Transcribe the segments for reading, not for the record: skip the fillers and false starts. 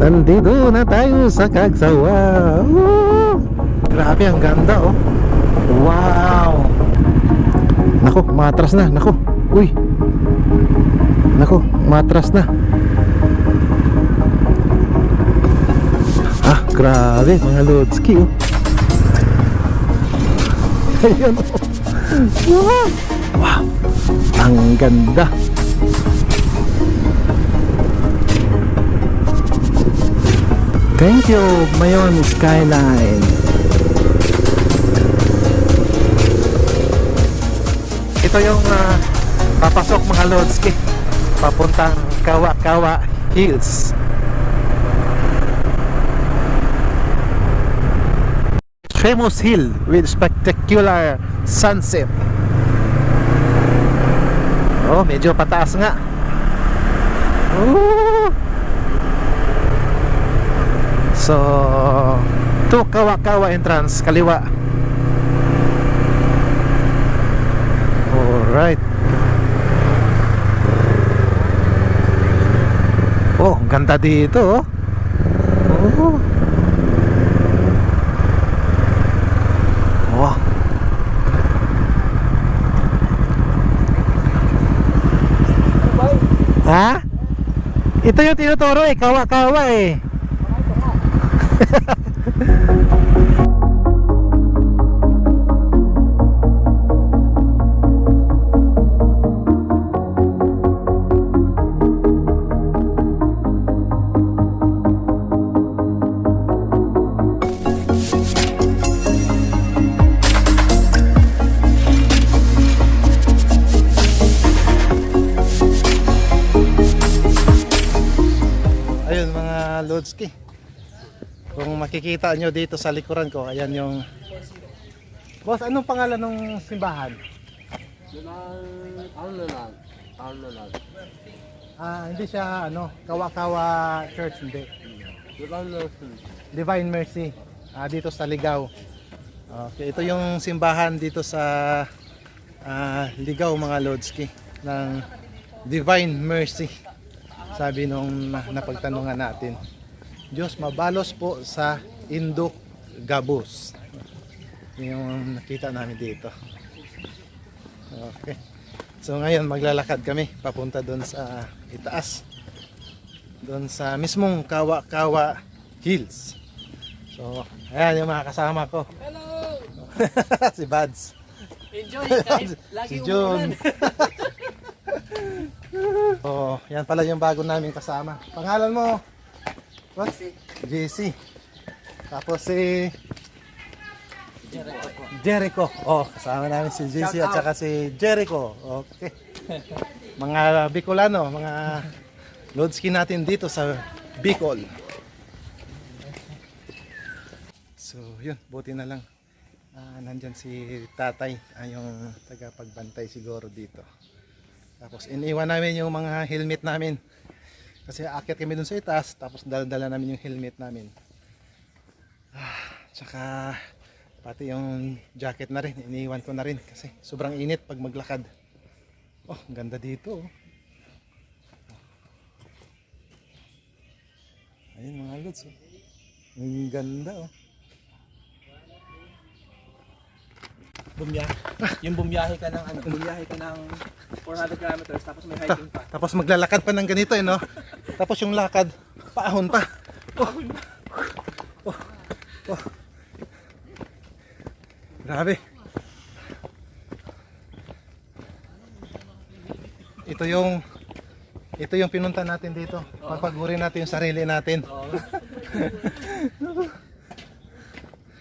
Nandito na tayo sa Cagsawa. Grabe, ang ganda oh. Wow. Nako, matras na. Nako. Uy. Nako, matras na. Ah, grabe mga Lodski oh. Ayan oh. Wow. Wow. Ang ganda. Thank you, Mayon Skyline. Ito yung papasok mga Lodski, papuntang Kawa-Kawa Hills. Famous hill with spectacular sunset. Oh, medyo pataas nga. Ooh. So, to Kawa-Kawa entrance, kaliwa. Alright. Oh, ang ganda dito oh. Oh. Wow. Ha? Ito yung tinuturo eh, Kawa-Kawa eh. Ayun mga Lodski, kung makikita nyo dito sa likuran ko, ayan yung boss, anong pangalan ng simbahan? Hindi siya ano, Kawa-Kawa Church, hindi. Divine Mercy. Dito sa Ligaw. Okay, ito yung simbahan dito sa Ligaw mga Lodski ng Divine Mercy. Sabi nung napagtanungan natin, Diyos mabalos po sa Induk Gabus. Yung nakita namin dito. Okay. So ngayon maglalakad kami papunta doon sa itaas. Doon sa mismong Kawa-Kawa Hills. So, ayan yung mga kasama ko. Hello! Si Bads. Enjoy kahit lagi Si John. umulan. Oh, yan pala yung bago namin kasama. Pangalan mo? What? JC. Tapos si Jericho. Oh, kasama namin si JC at saka si Jericho. Okay. Mga Bicolano, mga Lodski natin dito sa Bicol. So, yun, buti na lang. Nandyan si tatay, yung tagapagbantay siguro dito. Tapos iniwan namin yung mga helmet namin. Kasi aakyat kami dun sa itaas, tapos dala-dala namin yung helmet namin. Tsaka pati yung jacket na rin, iniwan ko na rin kasi sobrang init pag maglakad. Oh, ang ganda dito oh. Ayun mga lods oh. Ang ganda oh. Bumiyahe ka ng ano, bumiyahe ka ng 400 kilometers tapos may hiking pa. Tapos maglalakad pa ng ganito no. Tapos yung lakad, paahon pa. Oh. Oh. Grabe. Ito yung pinunta natin dito. Pagpaguri natin yung sarili natin.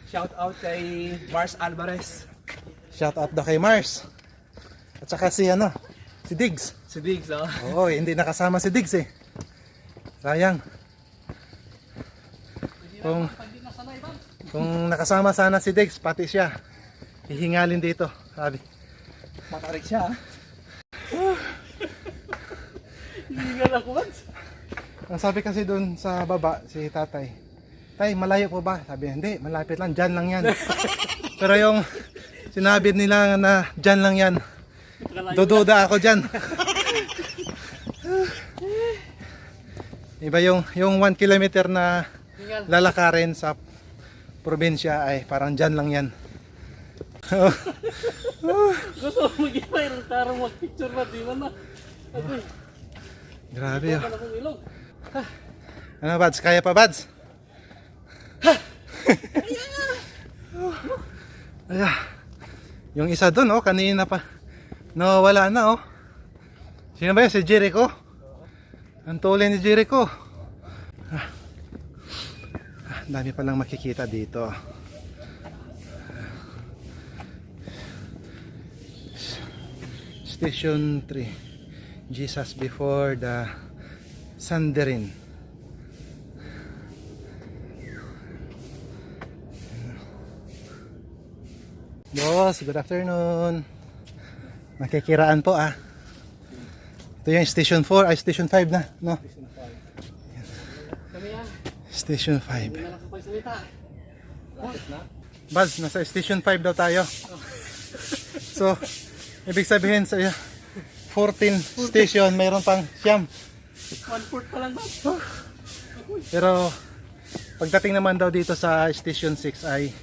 Shout out kay Mars Alvarez. Shout out daw kay Mars. At saka si Diggs. Si Diggs, oh. Oo, hindi nakasama si Diggs eh. Sayang. Kung nakasama sana si Diggs, pati siya hihingalin dito, sabi. Matarik siya. Hihingal ako once. Ang sabi kasi doon sa baba, si tatay, Tay, malayo po ba? Sabi niya, hindi, malapit lang, dyan lang yan. Pero yung sinabi nila na dyan lang yan, dududa ako dyan. Iba yung 1 kilometer na lalakarin sa probinsya ay parang dyan lang yan. Gusto mo mag-ibay ng tarong mag-picture na, di man na. Agoy, Grabe oh. wala kong ilog. Ano Bads? Kaya pa Bads? Ayan. Yung isa doon oh, kanina pa. Nawawala na oh. Sino ba yun? Si Jericho? Ang tuloy ni Jericho. Dami palang makikita dito. Station 3. Jesus before the Sanderin. Boss, good afternoon. Nakikiraan po ah. Ito yung station 4, ay station 5 na, no? Kami yan. Station 5. Hindi na lang kapag salita. Lapit na. Baz, nasa station 5 daw tayo. So, ibig sabihin sa 14 station, mayroon pang siyam. 1/4 pa lang ba? Pero, pagdating naman daw dito sa station 6 ay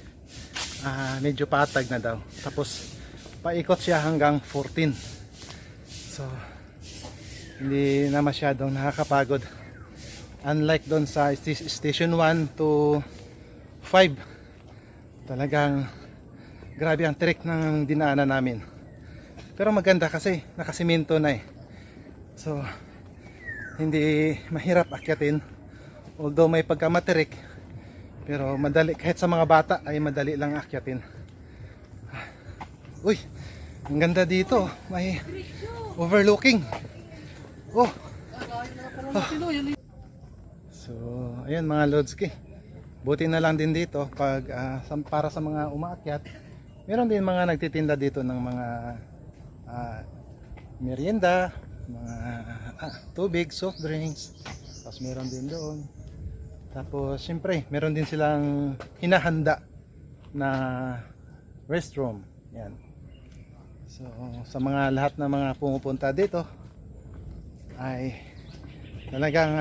medyo patag na daw. Tapos, paikot siya hanggang 14. So, hindi na masyadong nakakapagod. Unlike doon sa station 1 to 5, talagang grabe ang trick ng dinaanan namin. Pero maganda kasi nakasiminto na eh. So hindi mahirap akyatin, although may pagkamatirik, pero madali, kahit sa mga bata ay madali lang akyatin. Uy, ang ganda dito, may overlooking. Oh. So, ayun mga Lodski. Buti na lang din dito pag para sa mga umaakyat. Meron din mga nagtitinda dito ng mga merienda, mga tubig, soft drinks. Tapos meron din doon. Tapos siyempre, meron din silang hinahanda na restroom. Yan. So, sa mga lahat ng mga pumupunta dito ay talagang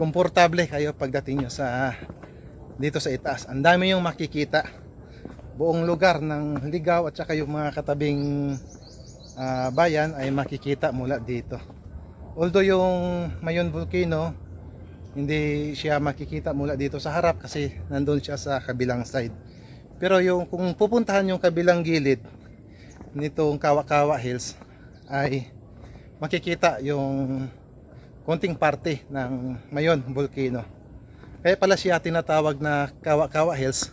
komportable kayo pagdating nyo sa dito sa itaas. Ang dami yung makikita, buong lugar ng Ligaw at saka yung mga katabing bayan ay makikita mula dito. Although yung Mayon Volcano hindi siya makikita mula dito sa harap kasi nandun siya sa kabilang side. Pero yung kung pupuntahan yung kabilang gilid nitong Kawa-Kawa Hills ay makikita yung konting parte ng Mayon Volcano. Kaya pala siya tinatawag na Kawa-Kawa Hills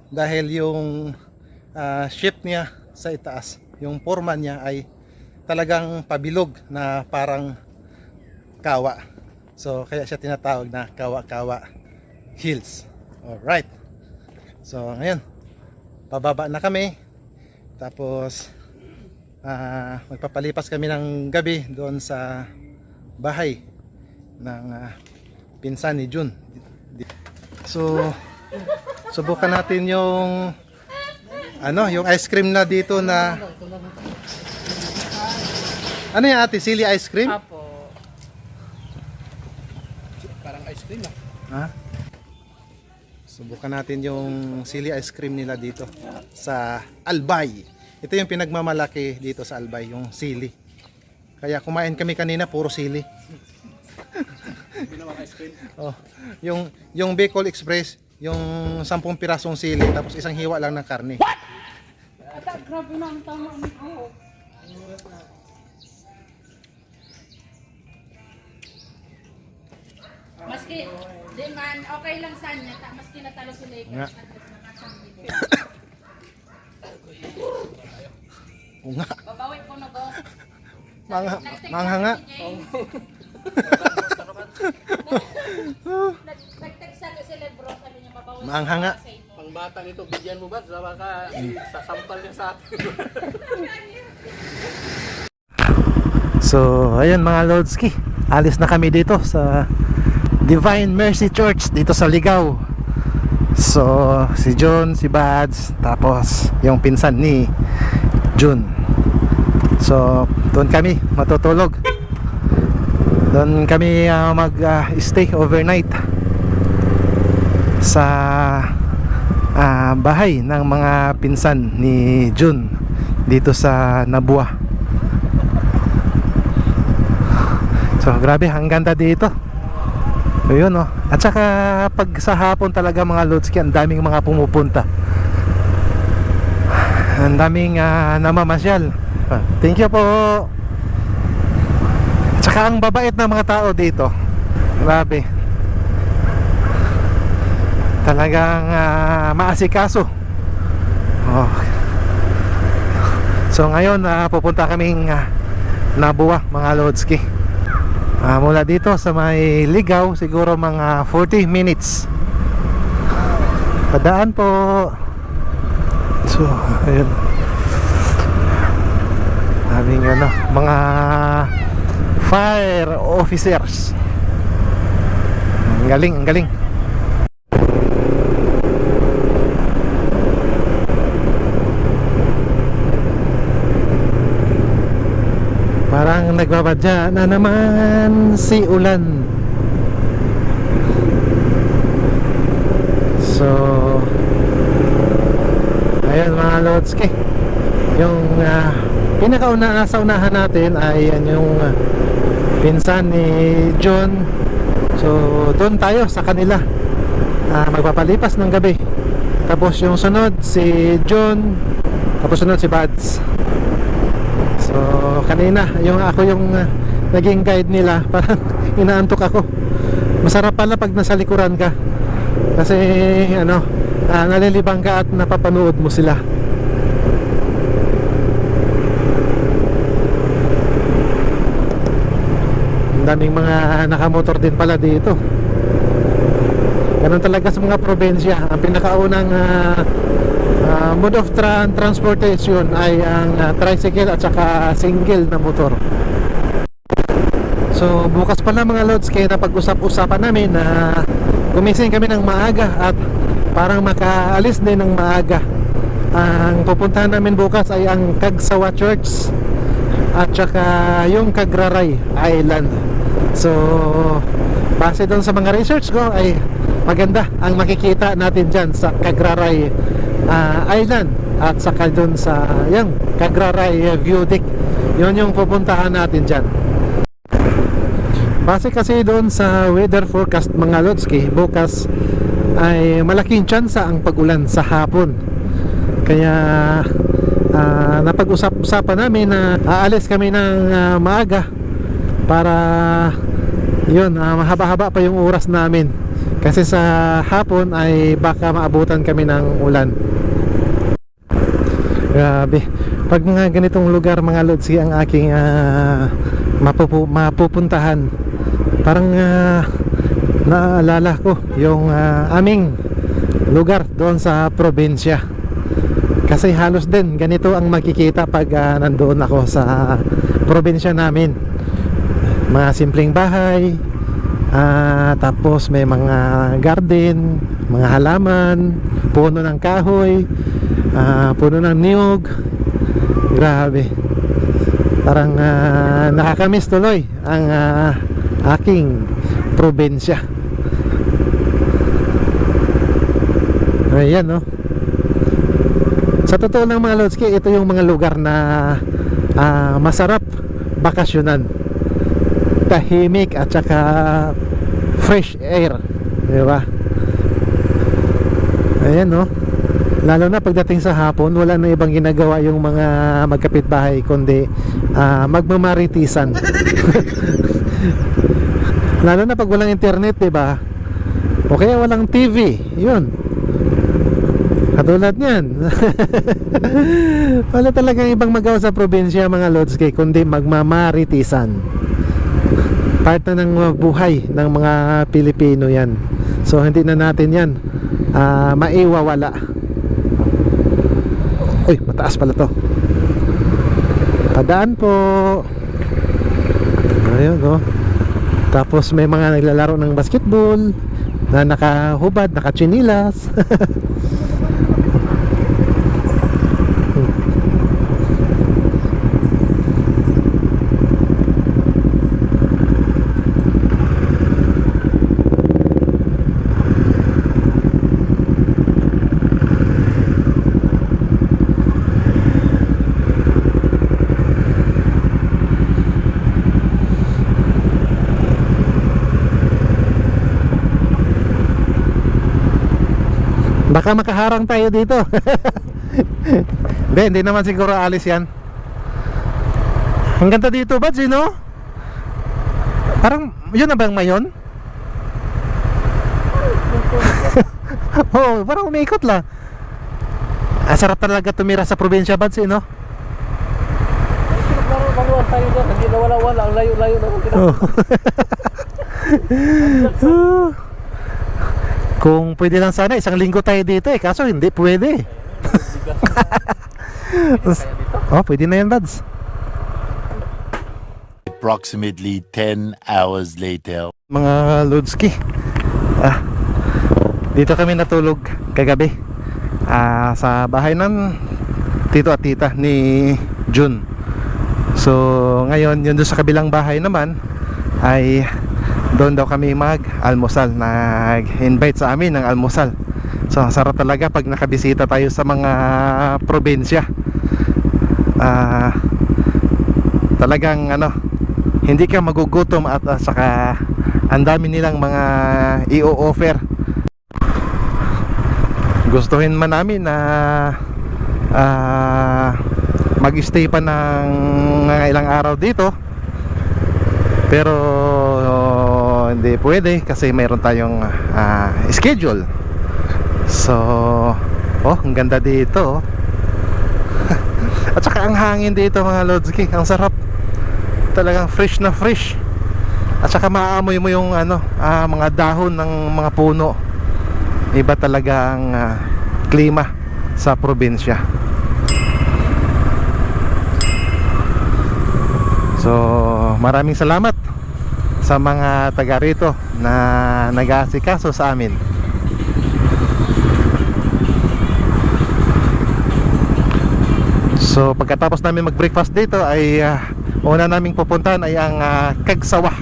dahil yung shape niya sa itaas, yung forma niya ay talagang pabilog na parang kawa. So kaya siya tinatawag na Kawa-Kawa Hills. Alright. So ngayon, pababa na kami. Tapos magpapalipas kami ng gabi doon sa bahay ng pinsan ni Jun. So subukan natin yung yung ice cream na dito na ano yan ate? Sili ice cream? Apo. Parang ice cream ah. Ha? Subukan natin yung sili ice cream nila dito sa Albay. Ito yung pinagmamalaki dito sa Albay, yung sili. Kaya kumain kami kanina, puro sili. Ice cream. Oh, yung Bicol Express, yung 10 pirasong sili tapos isang hiwa lang ng karne. Ata, grabe na ang tama nito. Maski, di man, okay lang sa niya, maski natalo si Lakers Nga. at least nakasangli ko. Oo nga, Babawit ko na go. manghanga. Nag-text sa sila bro, sabi niya babawit. Manghanga. Pang bata nito, bigyan mo ba? Sabi ka, sasampal niya sa atin. So, ayun mga Lodski, alis na kami dito sa Divine Mercy Church dito sa Ligaw. So, si John, si Bads, tapos yung pinsan ni Jun. So, doon kami matutulog. Doon kami mag-stay overnight sa bahay ng mga pinsan ni Jun dito sa Nabua. So grabe, ang ganda dito. Ayun, oh. At saka pag sa hapon talaga mga Lodski, ang daming mga pumupunta. Ang daming namamasyal. Thank you po. At saka ang babait na mga tao dito. Grabe. Talagang maasikaso. Oh. So ngayon pupunta kaming Nabua mga Lodski. Mula dito sa may Ligaw siguro mga 40 minutes. Padaan po. So ayun, aming mga fire officers. Ang galing, ang galing. Parang nagbabadya na naman si ulan. So ayun mga Lodski, yung pinakauna nasa unahan natin ay yung pinsan ni John. So doon tayo sa kanila, magpapalipas ng gabi. Tapos yung sunod si John, tapos sunod si Bads. So kanina ako yung naging guide nila. Parang inaantok ako. Masarap pala pag nasa likuran ka, kasi nalilibang ka at napapanood mo sila. Ang daming mga nakamotor din pala dito. Ganun talaga sa mga probinsya. Ang pinakaunang mode of transportation ay ang tricycle at saka single na motor. So bukas pala mga Lods, kaya napag-usap-usapan namin na gumising kami ng maaga at parang makaalis din ng maaga. Ang pupuntahan namin bukas ay ang Kagsawa Church at saka yung Kagraray Island. So base doon sa mga research ko ay maganda ang makikita natin dyan sa Kagraray Island at saka doon sa yung Kagraray View Deck. Yun yung pupuntahan natin dyan. Base kasi doon sa weather forecast mga Lodski, bukas ay malaking tsansa ang pag-ulan sa hapon. Kaya napag-usap-usapan namin na aalis kami ng maaga para yun, mahaba-haba pa yung oras namin, kasi sa hapon ay baka maabutan kami ng ulan. Grabe, pag mga ganitong lugar mga Lodsi ang aking mapupuntahan, parang naalala ko yung aming lugar doon sa probinsya. Kasi halos din ganito ang makikita pag nandoon ako sa probinsya namin. Mga simpleng bahay, tapos may mga garden, mga halaman, puno ng kahoy, puno ng niyog. Grabe, parang nakakamiss tuloy ang aking probinsya. Ayan, no? Sa totoo lang mga Lodski, ito yung mga lugar na masarap bakasyonan. Tahimik at saka fresh air, di ba? Ayan, no? Lalo na pagdating sa hapon, wala na ibang ginagawa yung mga magkapitbahay kundi magmamaritisan. Lalo na pag walang internet, di ba? O kaya walang TV, yun. Katulad niyan. Wala talagang ibang magawa sa probinsya mga Lodski kundi magmamaritisan. Part na ng buhay ng mga Pilipino yan. So hindi na natin yan maiwawala. Uy, mataas pala to. Padaan po. Ayun, no? Tapos may mga naglalaro ng basketball na nakahubad, nakachinilas. Baka makaharang tayo dito. Hindi naman siguro alis yan. Ang ganda dito, Bads, no? Parang, yun na ba ang mayon? Oo, parang umiikot lang. Sarap talaga tumira sa probinsya, Bads, no? Maglaro tayo doon, hindi na wala-wala, ang layo-layo naman. Oh. Kung pwede lang sana, isang linggo tayo dito eh. Kaso hindi pwede. Oh, pwede na yan, Bads. Approximately 10 hours later. Mga Lodski, dito kami natulog kagabi sa bahay ng tito at tita ni Jun. So ngayon, yun doon sa kabilang bahay naman ay doon daw kami mag-almusal. Nag-invite sa amin ng almusal. So sarap talaga pag nakabisita tayo sa mga probinsya. Talagang hindi ka magugutom at saka ang dami nilang mga i-offer. Gustuhin man namin na mag-stay pa ng mga ilang araw dito, pero hindi pwede kasi mayroon tayong schedule. So ang ganda dito. At saka ang hangin dito, mga Lodski, ang sarap. Talagang fresh na fresh. At saka maaamoy mo yung mga dahon ng mga puno. Iba talaga ang klima sa probinsya. So maraming salamat sa mga taga rito na nag-aasikaso sa amin. So pagkatapos namin mag-breakfast dito ay una naming pupuntahan ay ang Kagsawa.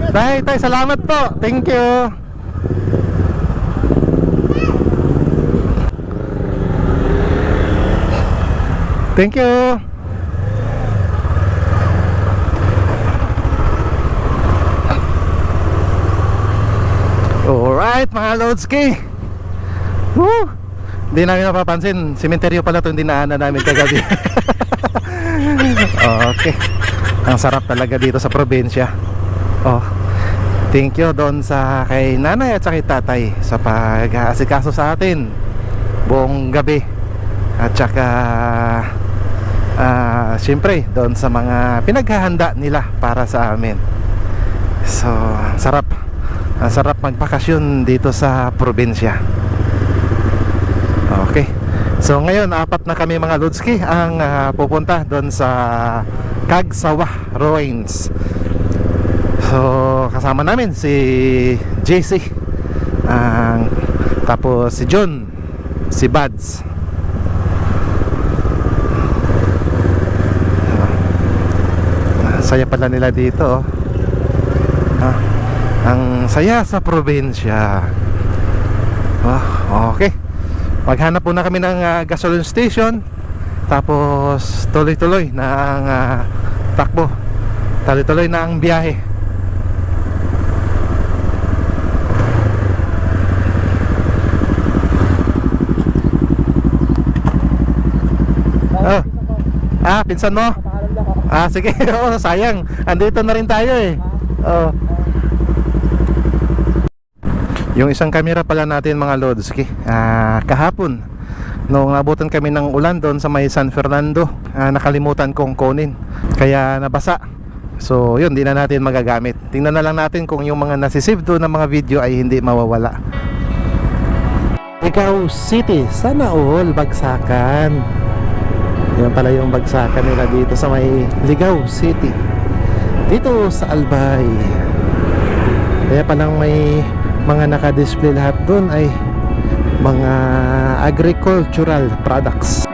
Tay, salamat po. Thank you. Thank you. Alright, mga Lodski. Woo! Hindi namin napapansin, sementeryo pala ito, hindi naanan namin kagabi. Okay. Ang sarap talaga dito sa probinsya. Thank you doon sa kay nanay at sa kay tatay sa pag-aasikaso sa atin buong gabi. At saka siyempre doon sa mga pinaghahanda nila para sa amin. So, sarap. Ang sarap magbakasyon dito sa probinsya. Okay. So ngayon, 4 na kami, mga Lodski, ang pupunta doon sa Kagsawa Ruins. So kasama namin si JC, tapos si John, si Bads. Saya pala nila dito. Ang saya sa probinsya. Okay. Maghanap po na kami ng gasoline station. Tapos tuloy-tuloy na ang takbo. Tuloy-tuloy na ang biyahe. Pinsan mo? Sige. Sayang. Andito na rin tayo eh. Yung isang camera pala natin, mga Lodski, kahapon nung nabutan kami ng ulan doon sa may San Fernando, nakalimutan kong kunin, kaya nabasa. So yun, di na natin magagamit. Tingnan na lang natin kung yung mga nasisave doon ng mga video ay hindi mawawala. Ligao City, sana all bagsakan. Yan pala yung bagsakan nila dito sa may Ligao City, dito sa Albay. Kaya palang may mga naka-display lahat doon ay mga agricultural products.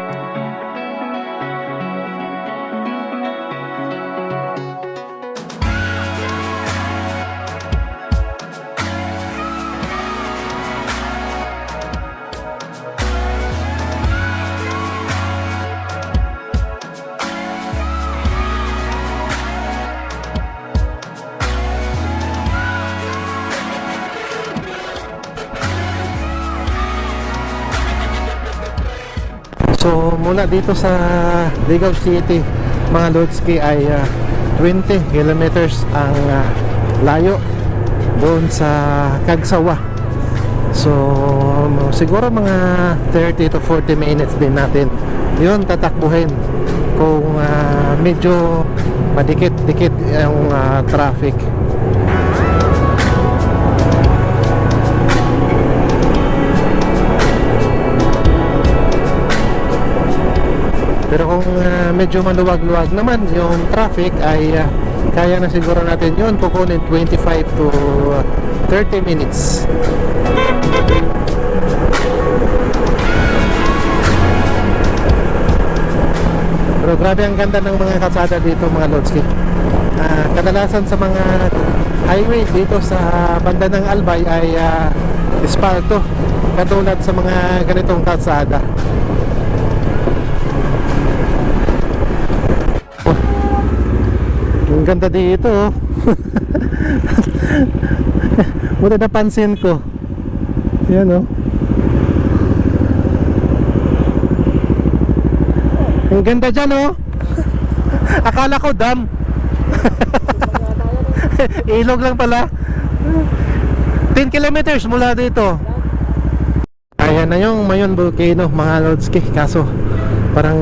mula dito sa Ligaw City mga Lodski ay 20 kilometers ang layo doon sa Cagsawa. So siguro mga 30 to 40 minutes din natin yun tatakbuhin kung medyo madikit-dikit yung traffic. Pero kung medyo maluwag-luwag naman yung traffic ay kaya na siguro natin yun kukunin 25 to 30 minutes. Pero grabe ang ganda ng mga kalsada dito mga Lodski. Kadalasan sa mga highway dito sa banda ng Albay ay espalto katulad sa mga ganitong kalsada. Ang ganda dito oh. Buti napansin ko. Yan oh. Ang ganda dyan oh. Akala ko dam. Ilog lang pala. 10 kilometers mula dito. Ayan na yung Mayon Volcano mga Lodski. Kaso parang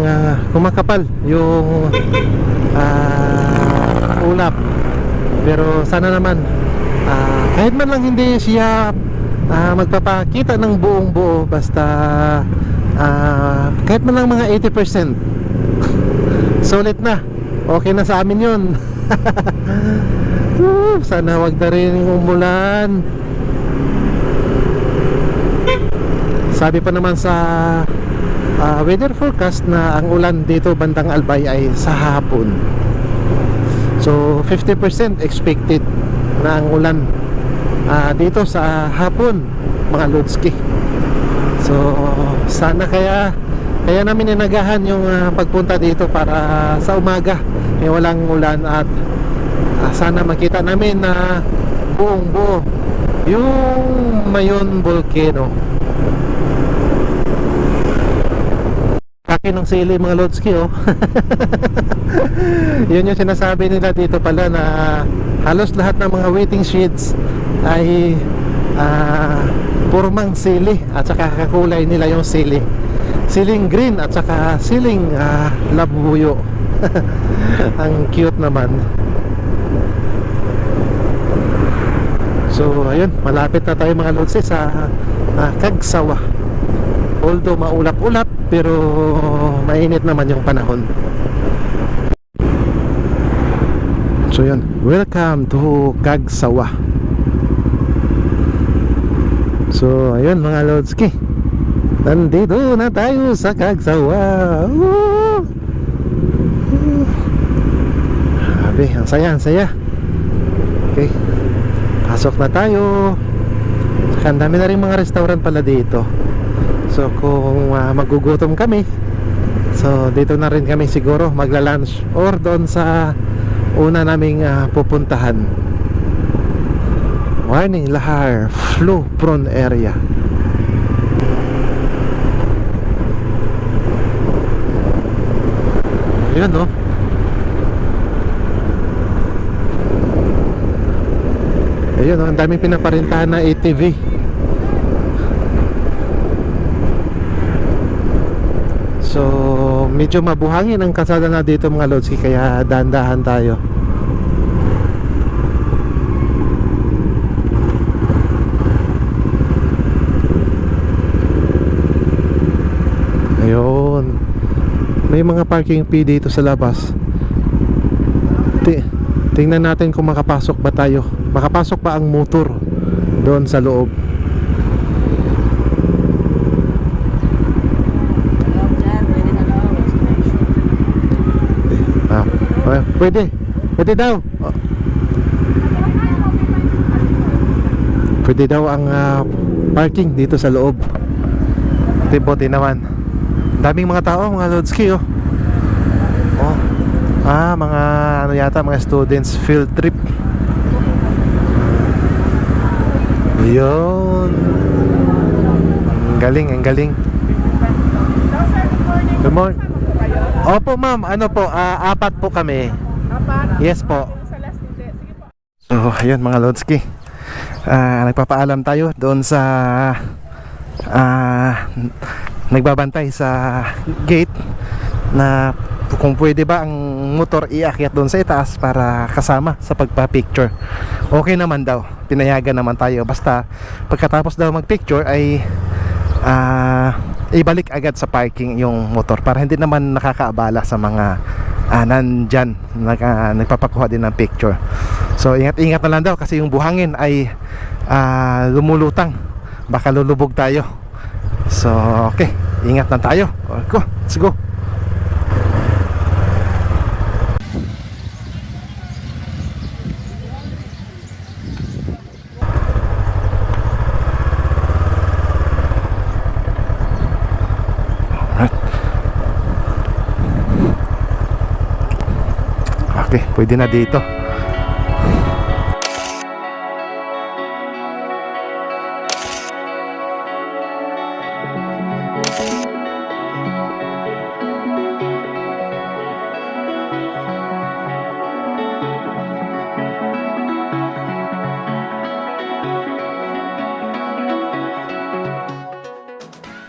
kumakapal yung ulap. Pero sana naman kahit man lang hindi siya magpapakita ng buong buo, basta kahit man lang mga 80% sulit na, okay na sa amin yun. Sana wag na rin umulan. Sabi pa naman sa weather forecast na ang ulan dito bandang Albay ay sa hapon. So 50% expected na ang ulan dito sa hapon mga Lodski. So sana kaya namin inagahan yung pagpunta dito para sa umaga walang ulan at sana makita namin na buong buo yung Mayon Volcano. Ng sili mga Lodski oh. Yun yung sinasabi nila dito pala na halos lahat ng mga waiting sheds ay purmang sili at saka kakulay nila yung sili, siling green at saka siling labuyo. Ang cute naman. So ayun, malapit na tayo mga Lodski sa Cagsawa. Although maulap-ulap pero mainit naman yung panahon. So yun, welcome to Cagsawa. So ayun mga Lodski, nandito na tayo sa Cagsawa. Grabe, ang saya, ang saya. Okay, pasok na tayo. Ang dami na rin mga restaurant pala dito. So kung magugutom kami, so dito na rin kami siguro magla-lunch or doon sa una naming pupuntahan, Warning Lahar Flow Prone Area. Yun no. Ayun no, ang daming pinaparintahan na ATV. So medyo mabuhangin ang kalsada na dito mga Lodski, kaya dahan-dahan tayo. Ayun, may mga parking fee dito sa labas. Tingnan natin kung makapasok ba tayo. Makapasok ba ang motor doon sa loob. Pwede daw. Pwede daw ang parking dito sa loob. Buti naman. Daming mga tao mga Lodski oh. Mga ano yata, mga students field trip. Yun. Ang galing, ang galing. Good morning. Opo ma'am, ano po, apat po kami. Apat? Yes po. Yung sa last hindi. Sige po. So, ayun mga Lodski. Nagpapaalam tayo doon sa nagbabantay sa gate na kung pwede ba ang motor iakyat doon sa itaas para kasama sa pagpa-picture. Okay naman daw, pinayagan naman tayo. Basta pagkatapos daw mag-picture ay ibalik agad sa parking yung motor para hindi naman nakakaabala sa mga nandyan nagpapakuha din ng picture. So ingat-ingat na lang daw kasi yung buhangin ay lumulutang, baka lulubog tayo. So okay, ingat lang tayo. Go, let's go. Okay, pwede na dito.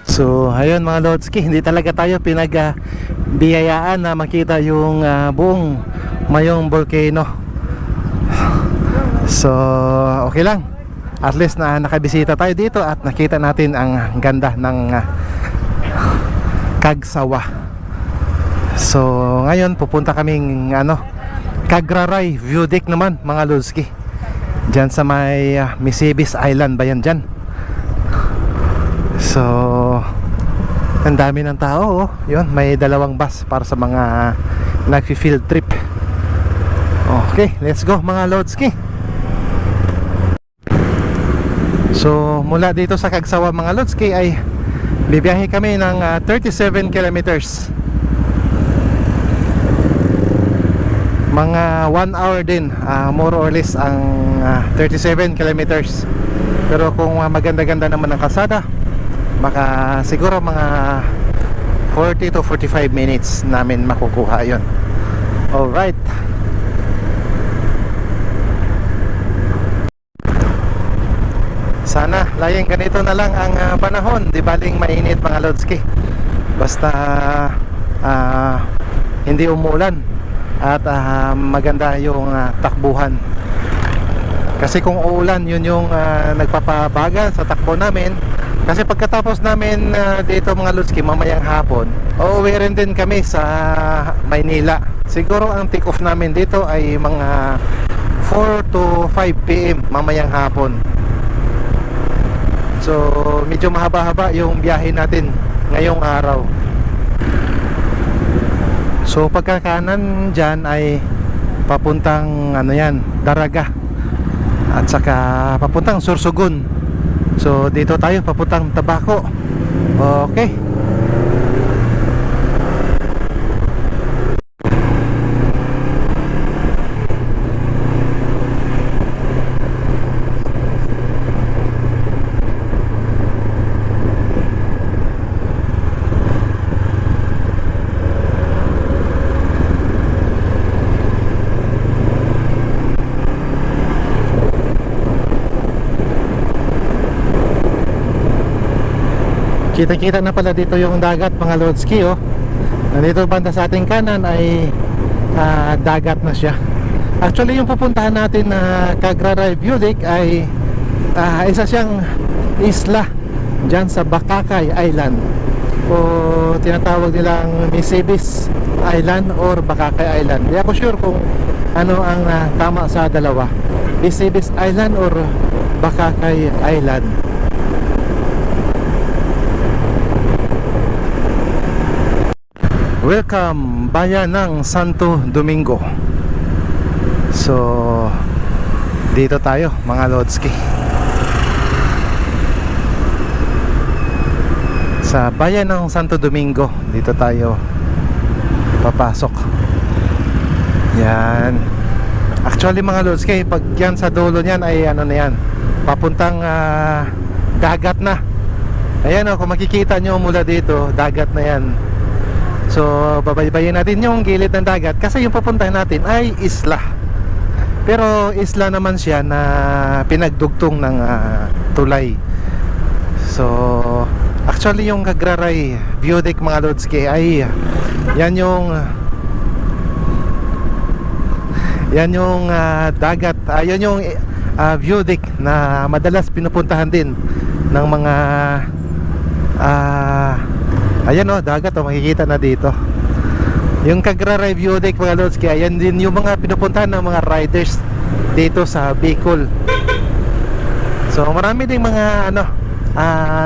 So, ayun mga Lodski, hindi talaga tayo biyayaan na makita yung buong Mayong Volcano. So, okay lang. At least na nakabisita tayo dito at nakita natin ang ganda ng Kagsawa. So, ngayon pupunta kaming Kagraray View Deck naman mga Lodski. Diyan sa may Misibis Island ba yan dyan? So, ang dami ng tao. Yun, may dalawang bus para sa mga nagfi-field trip. Okay, let's go mga Lodski. So, mula dito sa Kagsawa mga Lodski ay bibiyahe kami ng 37 kilometers. Mga 1 hour din, more or less ang 37 kilometers. Pero kung maganda-ganda naman ang kalsada, baka siguro mga 40 to 45 minutes namin makukuha yon. Alright. Sana laying ganito na lang ang panahon, di baling mainit mga Lodski. Basta hindi umulan at maganda yung takbuhan. Kasi kung uulan, yun yung nagpapabagal sa takbo namin. Kasi pagkatapos namin dito mga Lodski mamayang hapon, uuwi rin din kami sa Maynila. Siguro ang take off namin dito ay mga 4 to 5 PM mamayang hapon. So medyo mahaba-haba yung biyahe natin ngayong araw. So pagkakanan dyan ay papuntang Daraga at saka papuntang Sorsogon. So dito tayo papuntang Tabaco. Okay. Kita-kita na pala dito yung dagat mga Lodski, oh. Nandito banda sa ating kanan ay dagat na siya. Actually yung pupuntahan natin na Kagraray View Deck ay isa siyang isla dyan sa Bakakay Island, o tinatawag nilang Misibis Island or Bakakay Island. Hindi ako sure kung ano ang tama sa dalawa, Misibis Island or Bakakay Island. Welcome bayan ng Santo Domingo. So dito tayo mga Lodski, sa bayan ng Santo Domingo. Dito tayo papasok. Yan. Actually mga Lodski, pag yan sa dulo niyan ay na yan, papuntang dagat na. Ayan, kung makikita nyo mula dito, dagat na yan. So babaybayin natin yung gilid ng dagat kasi yung pupuntahan natin ay isla. Pero isla naman siya na pinagdugtong ng tulay. So actually yung Kagraray View Deck mga Lodski ay yan yung dagat, yan yung view deck na madalas pinupuntahan din ng mga ayan o, dagat o, makikita na dito yung Kagraray View Deck mga Lods. Kaya yan din yung mga pinupuntahan ng mga riders dito sa Bicol. So marami ding mga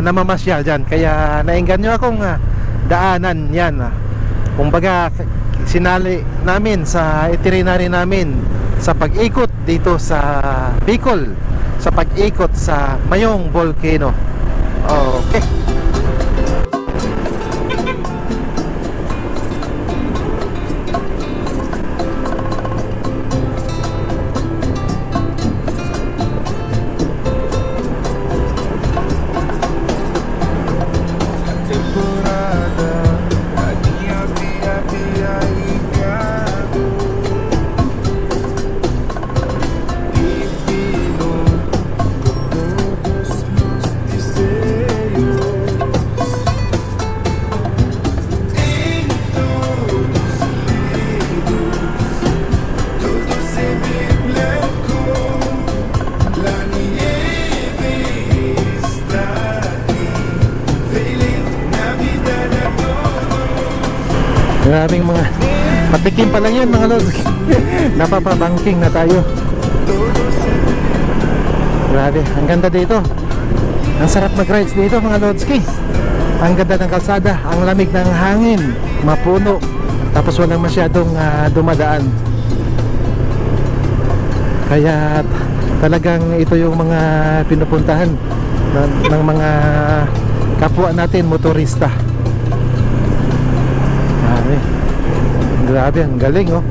namamasyal dyan, kaya naengganyo akong daanan yan. Kumbaga sinali namin sa itinerary namin sa pag-ikot dito sa Bicol, sa pag-ikot sa Mayong Volcano. Okay. Maraming mga patikim pa lang yan mga Lods. Napapabangking na tayo. Grabe, ang ganda dito. Ang sarap mag-rides dito mga Lodski. Ang ganda ng kalsada, ang lamig ng hangin, mapuno, tapos walang masyadong dumadaan. Kaya talagang ito yung mga pinupuntahan ng mga kapwa natin motorista. Grabe, ang galing oh.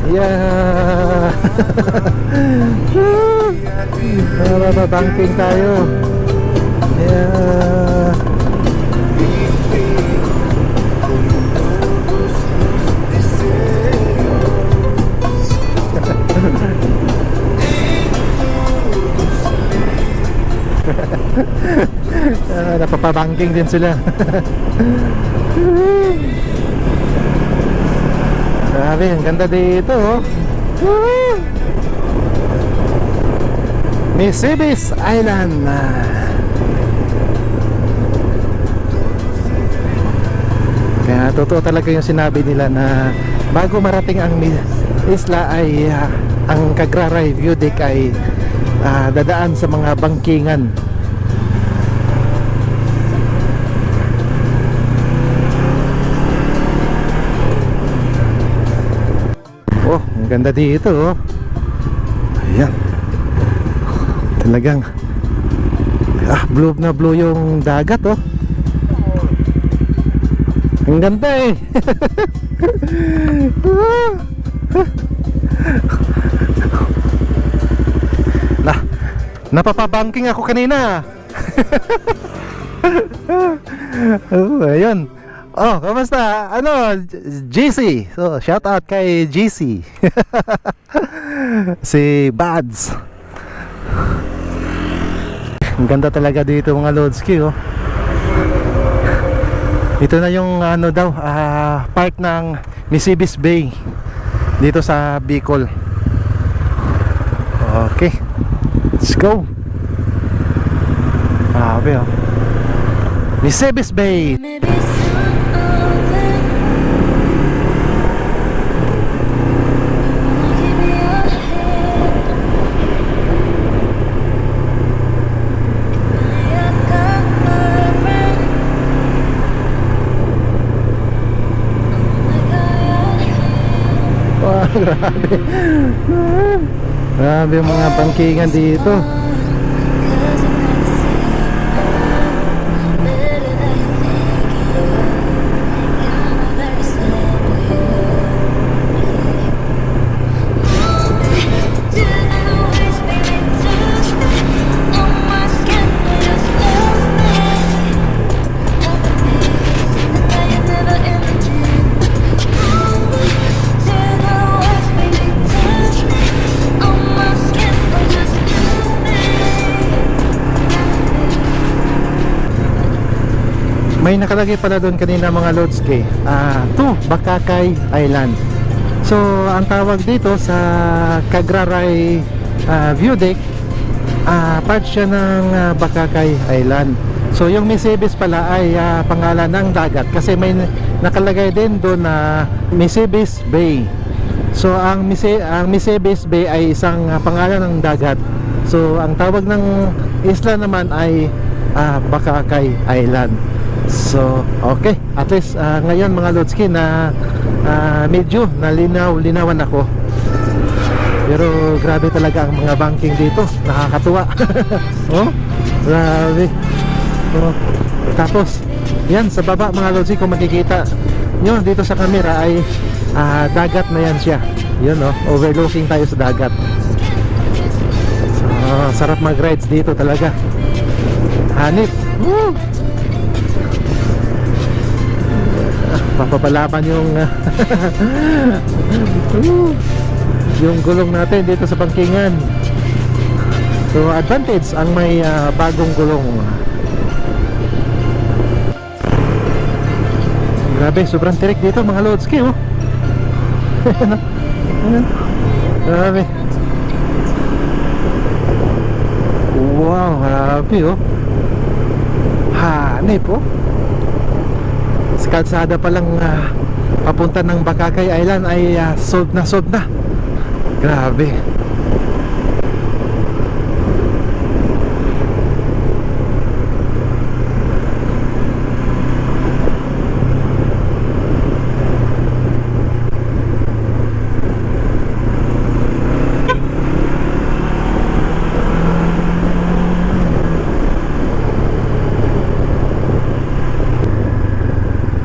Yeah. Babangking tayo. Yeah. Napapabangking din sila. Grabe, ang ganda dito oh. Misibis Island. Kaya totoo talaga yung sinabi nila na bago marating ang isla ay ang Kagraray View Deck ay dadaan sa mga bangkingan. Oh, ang ganda dito oh. Ayan. Talagang blue na blue yung dagat oh. Ang ganda eh. Napapabangking ako kanina. Oh, ayun. Oh, kamusta? Ano, GC. So, shout out kay GC. Si Bads. Ang ganda talaga dito mga Lodski oh. Ito na yung park ng Misibis Bay dito sa Bicol. Okay, let's go. Grabe oh, Misibis Bay. Grabe. Grabe yung mga bangkingan dito. may nakalagay pala doon kanina mga Lodski, to Bakakay Island. So ang tawag dito sa Kagraray view deck, part siya ng Bakakay Island. So yung Misibis pala ay pangalan ng dagat kasi may nakalagay din doon na Misibis Bay. So ang Misibis Bay ay isang pangalan ng dagat. So ang tawag ng isla naman ay Bakakay Island. So okay, at least ngayon mga Lodski na medyo nalinaw-linawan ako. Pero grabe talaga ang mga banking dito, nakakatuwa. Oh, grabe. Oh, tapos yan sa baba mga Lodski, kung makikita nyo dito sa camera ay dagat na yan siya. Yun oh, overlooking tayo sa dagat. So sarap mag-rides dito talaga. Hanip. Woo! Papapalaban yung yung gulong natin dito sa bangkingan. So advantage ang may bagong gulong. Grabe, sobrang tirik dito mga Lodski oh. Grabe. Wow, grabe oh. Hanip oh. Sa kalsada pa lang papunta ng Bakakay Island ay sold na. Grabe.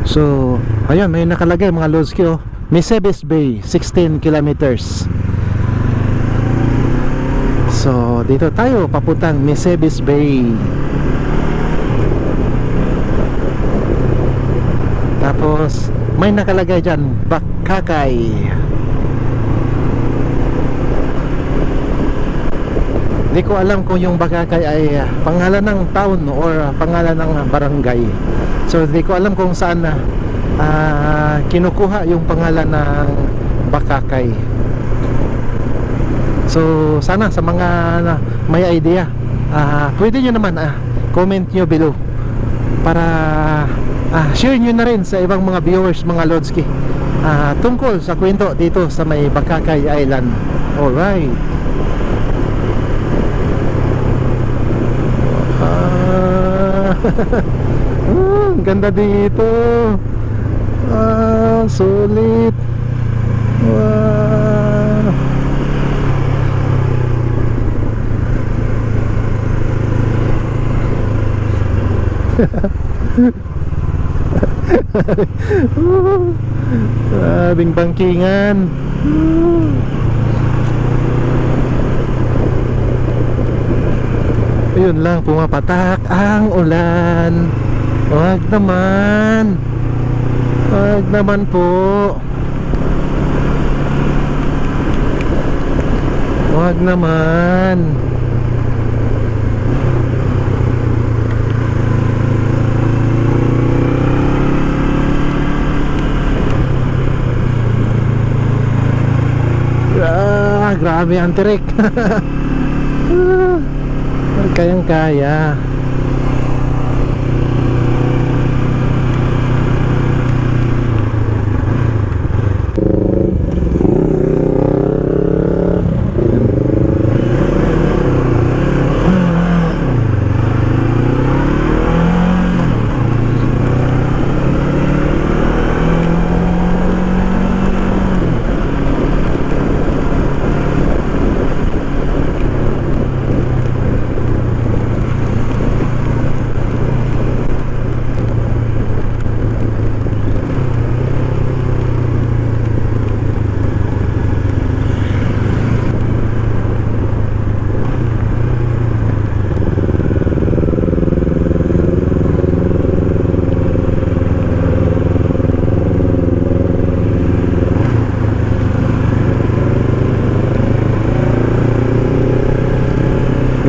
So, ayun, may nakalagay mga Lodski oh. Misibis Bay, 16 kilometers. So, dito tayo papuntang Misibis Bay. Tapos, may nakalagay dyan, Bakakay. Hindi ko alam kung yung Bakakay ay pangalan ng town or pangalan ng barangay. So hindi ko alam kung saan na kinukuha yung pangalan ng Bakakay. So sana sa mga may idea, pwede nyo naman comment nyo below para share nyo na rin sa ibang mga viewers mga Lodski tungkol sa kwento dito sa may Bakakay Island. Alright. Ang ganda dito. Sulit. Wow. Grabing bangkingan. Ayun lang, pumapatak ang ulan. Wag naman. Wag naman po. Wag naman. Grabe ang tirik. Kayang kaya.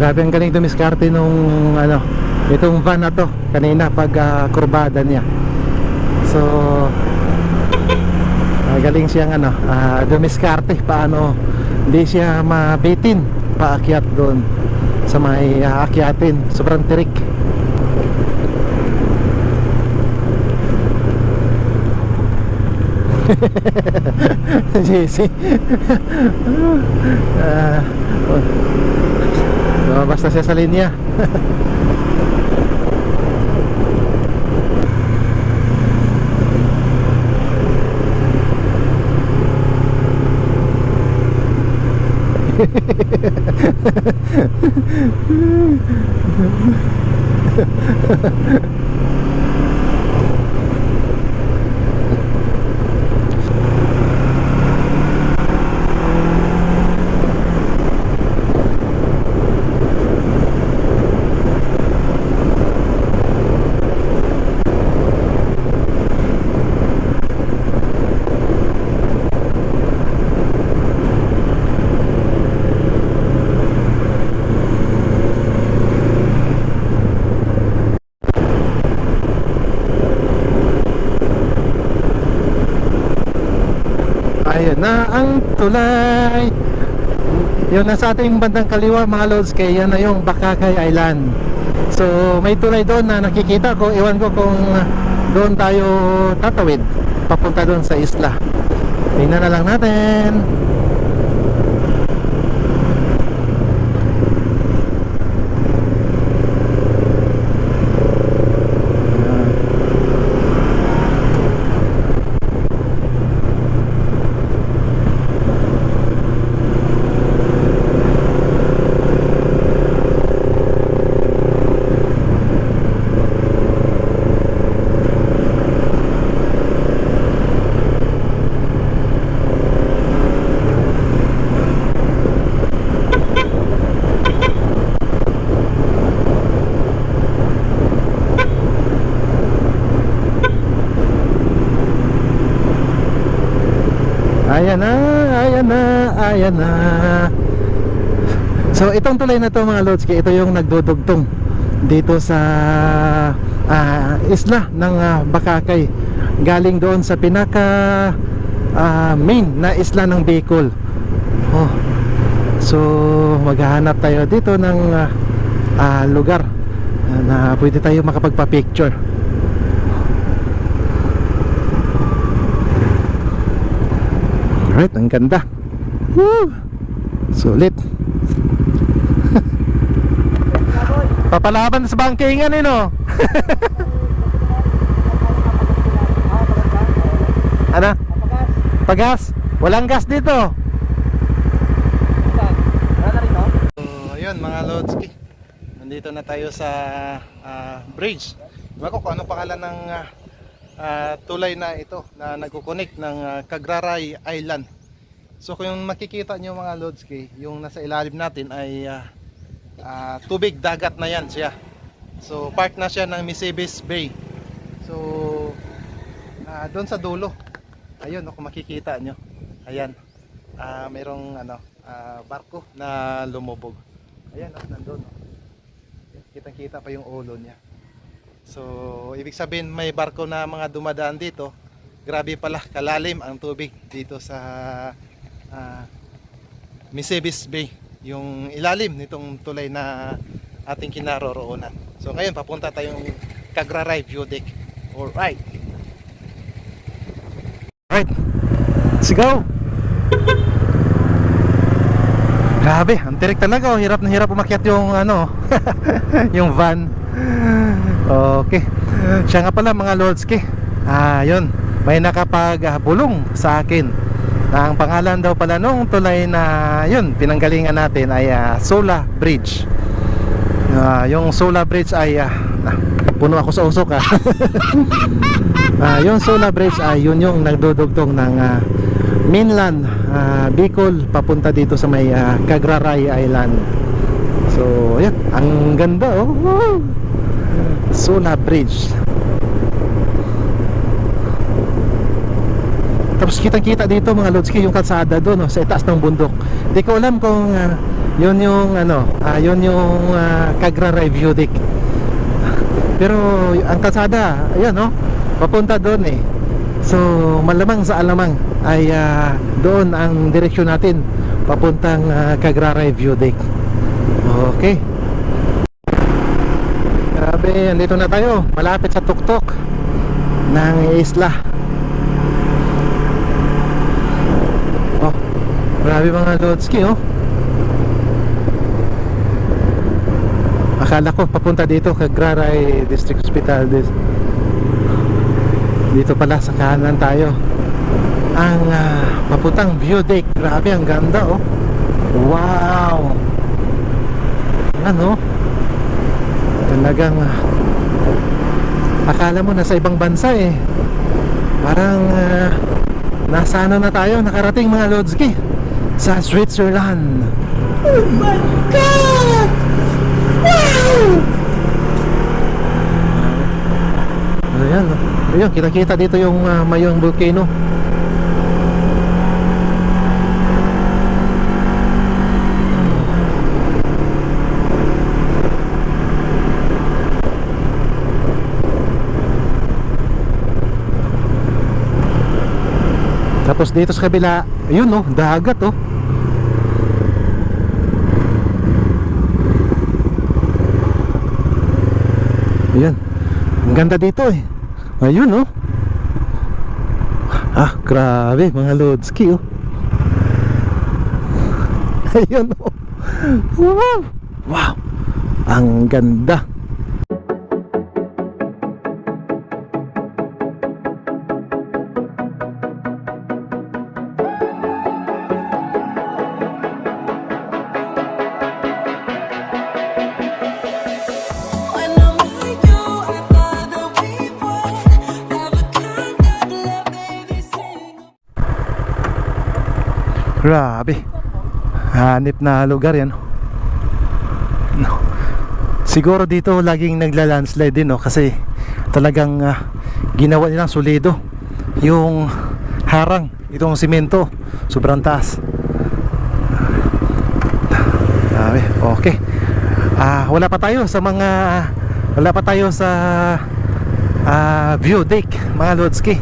Grabe ang galing dumiskarte nung itong van na to kanina pag kurbada niya. So galing siyang dumiskarte paano hindi siya mabitin paakyat doon sa may aakyatin. Sobrang tirik. JC basta siya sa linya. Ayun na ang tulay. Yung nasa ating bandang kaliwa mga lods, kaya yan na yung Bakakay Island. So may tulay doon na nakikita ko. Iwan ko kung doon tayo tatawid papunta doon sa isla. Tingnan na lang natin. Ayan na, ayan na, ayan na. So itong tulay na to mga Lodski, ito yung nagdudugtong dito sa isla ng Bakakay. Galing doon sa pinaka main na isla ng Bicol. Oh. So maghahanap tayo dito ng lugar na pwede tayo makapagpa-picture. Alright, ang ganda. Woo! Sulit. Papalaban sa bangkingan eh, no? Ano? Pagas? Walang gas dito. So, ayun mga Lodski, nandito na tayo sa bridge. Diba ko kung ano pangalan ng tulay na ito na nagkukunik ng Cagraray Island. So kung makikita nyo mga Lodski, yung nasa ilalim natin ay tubig dagat na yan siya. So part na siya ng Misibis Bay. So doon sa dulo, ayun kung makikita nyo, ayan, mayroong barko na lumubog. Ayan, nandun, kitang kita pa yung ulo niya. So ibig sabihin may barko na mga dumadaan dito. Grabe pala kalalim ang tubig dito sa Misibis Bay, yung ilalim nitong tulay na ating kinaroroonan. So ngayon papunta tayong Cagraray View Deck. Alright, let's go. Grabe, ang tirik talaga. Hirap na hirap umakyat yung yung van. Okay, siya nga pala mga Lordski, yun, may nakapagabulong sa akin. Ang pangalan daw pala nung tulay na yun pinanggalingan natin ay Sola Bridge. Yung Sola Bridge ay puno ako sa usok yung Sola Bridge ay yun yung nagdudugtong ng mainland Bicol papunta dito sa may Cagraray Island. So yan, ang ganda oh. Sola Bridge. Tapos kitang-kita dito mga Lodski yung kalsada doon sa itaas ng bundok. Di ko alam kung yun yung yun yung Cagraray View Deck. Pero ang kalsada, ayan no, papunta doon eh. So malamang sa alamang ay doon ang direksyon natin, papuntang Cagraray View Deck. Okay. Grabe, andito na tayo, malapit sa tuktok ng isla. Oh, grabe mga Lodski, oh. Akala ko papunta dito Cagraray District Hospital. Dito pala sa kanan tayo ang papuntang View Deck. Grabe, ang ganda, oh. Wow. Ano? Talagang akala mo nasa ibang bansa eh. Parang nasa ano na tayo, nakarating mga Lodski, sa Switzerland. Oh my God! Wow! Ayan, ayun, kita-kita dito yung Mayong Volcano. Tapos dito sa kabila, ayun oh, dagat oh. Ayan, ang ganda dito eh. Ayun oh. Grabe mga Lodski oh. Ayun oh. Wow. Wow, ang ganda. When I'm with you, I thought that we would have a kind of love, baby, sing. Grabe, hanip na lugar yan. No. Siguro dito laging nagla-landslide din no, kasi talagang ginawa nilang solido yung harang, itong simento, sobrang taas. Grabe, okay. Wala pa tayo sa View Deck mga Lodski.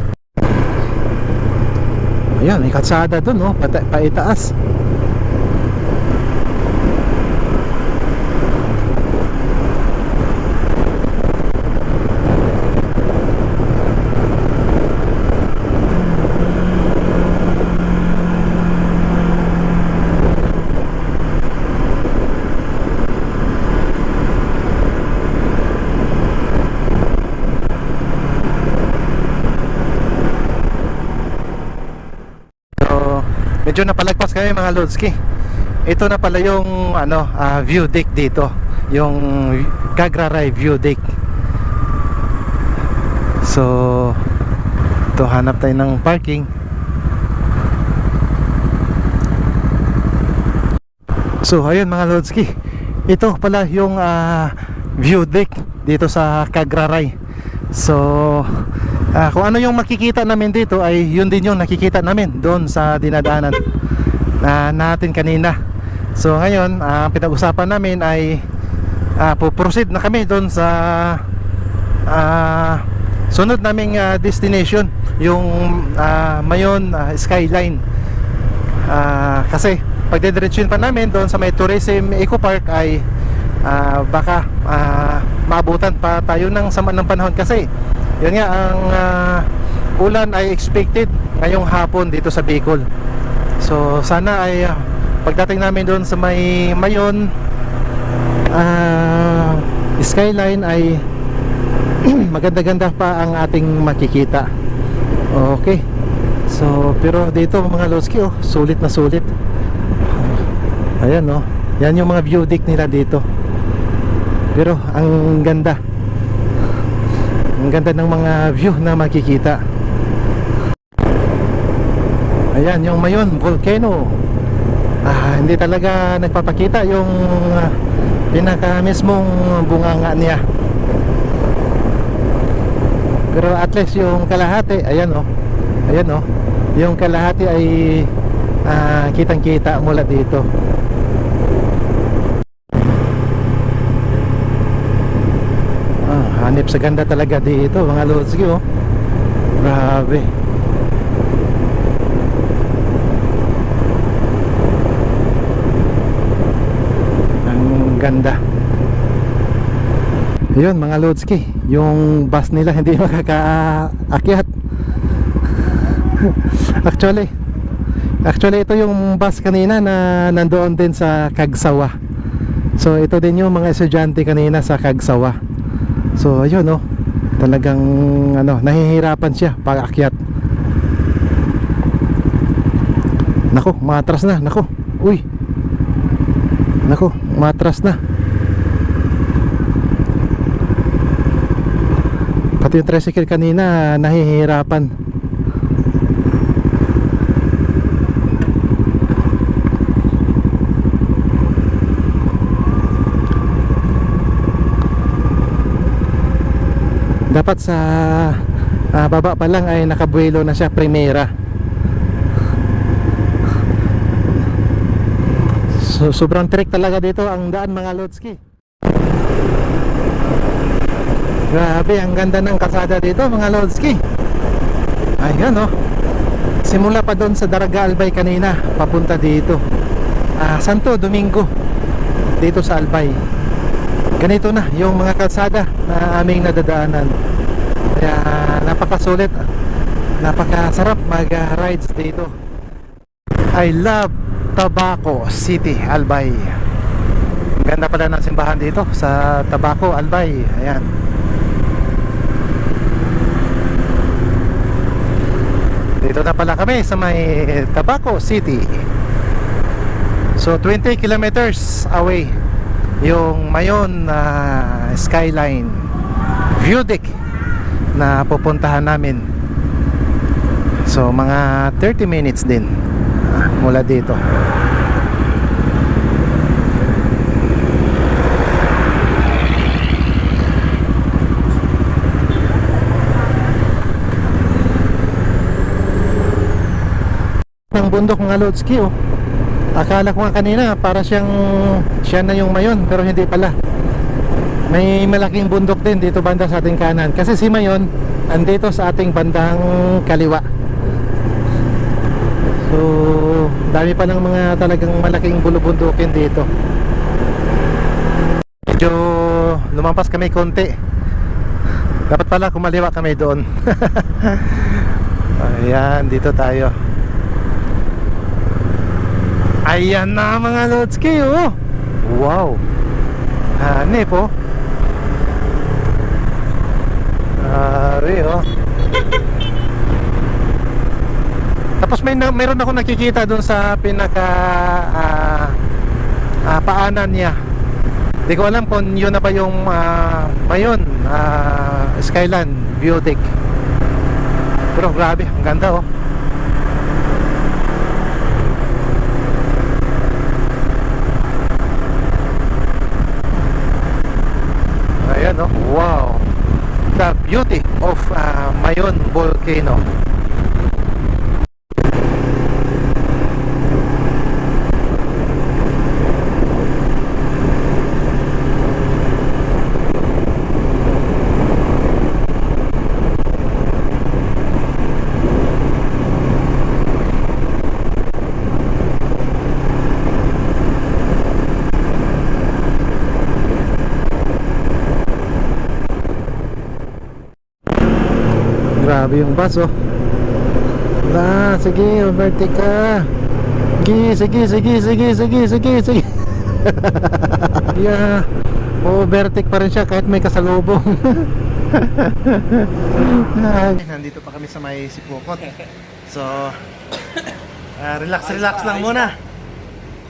Ayan, may kalsada dun no, paitaas. Medyo napalagpas kami mga Lodski. Ito na pala yung view deck dito, yung Cagraray View Deck. So ito, hanap tayo ng parking. So ayun mga Lodski, ito pala yung view deck dito sa Cagraray. So kung ano yung makikita namin dito ay yun din yung nakikita namin doon sa dinadaanan natin kanina. So ngayon pinag-usapan namin ay proceed na kami doon sa sunod naming destination, yung Mayon Skyline. Kasi pagdediretsuhin pa namin doon sa may Tourism Eco Park ay baka maabutan pa tayo ng sama ng panahon, kasi yun nga, ang ulan ay expected ngayong hapon dito sa Bicol. So sana ay pagdating namin doon sa may Mayon Skyline ay maganda-ganda pa ang ating makikita. Okay. So pero dito mga Lodski oh, sulit na sulit. Ayan oh, yan yung mga view deck nila dito. Pero ang ganda. Ang ganda ng mga view na makikita. Ayan yung Mayon Volcano. Hindi talaga nagpapakita yung pinaka mismong bunganga niya. Pero at least yung kalahati, ayan oh. Ayan oh. Yung kalahati ay kitang-kita mula dito. Hanip sa ganda talaga dito mga Lodski, oh. Grabe. Ang ganda. Yun mga Lodski, yung bus nila hindi makakaakyat. Actually ito yung bus kanina na nandoon din sa Kagsawa. So ito din yung mga estudyante kanina sa Kagsawa. So ayun, oh, talagang nahihirapan siya pag-akyat. Nako, matras na. Nako, uy, nako, matras na. Pati yung tricycle kanina nahihirapan. Dapat sa baba pa lang ay nakabuelo na siya, primera. So, sobrang trick talaga dito ang daan mga Lodski. Grabe, ang ganda ng kalsada dito mga Lodski. Ayan, oh. Simula pa doon sa Daraga Albay kanina papunta dito, Santo Domingo, dito sa Albay. Ganito na yung mga kalsada na aming nadadaanan. Kaya napakasulit, napakasarap mag-rides dito. I love Tabaco City, Albay. Ganda pala ng simbahan dito sa Tabaco, Albay. Ayan. Dito na pala kami sa may Tabaco City. So 20 kilometers away yung Mayon skyline view deck na pupuntahan namin. So mga 30 minutes din mula dito. Ang bundok mga Lodski, oh. Akala ko nga kanina para siya na yung Mayon, pero hindi pala. May malaking bundok din dito banda sa ating kanan. Kasi si Mayon andito sa ating bandang kaliwa. So dami pa ng mga talagang malaking bulubundukin dito. Medyo lumampas kami konti. Dapat pala kumaliwa kami doon. Ayan, dito tayo. Ayan na mga Lodski, oh. Wow. Hanip, oh. Oh. Tapos mayroon ako nakikita doon sa pinaka paanan niya. Hindi ko alam kung yun na ba yung Mayon Skyline View Deck. Pero grabe, ang ganda, oh. Ayan, oh. Wow. The beauty of Mayon Volcano. Grabe yung bus, oh. Sige, overtake ka. Sige. Yeah, overtake pa rin siya kahit may kasalubong. Nandito pa kami sa may Sipokot. So relax lang muna.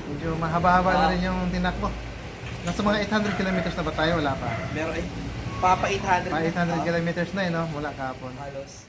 Medyo mahaba-haba na rin yung tinakbo. Nasa mga 800 kilometers na ba tayo? Wala pa. Meron pa 800. Pa 800 kilometers na, no? Mula kahapon. Halos.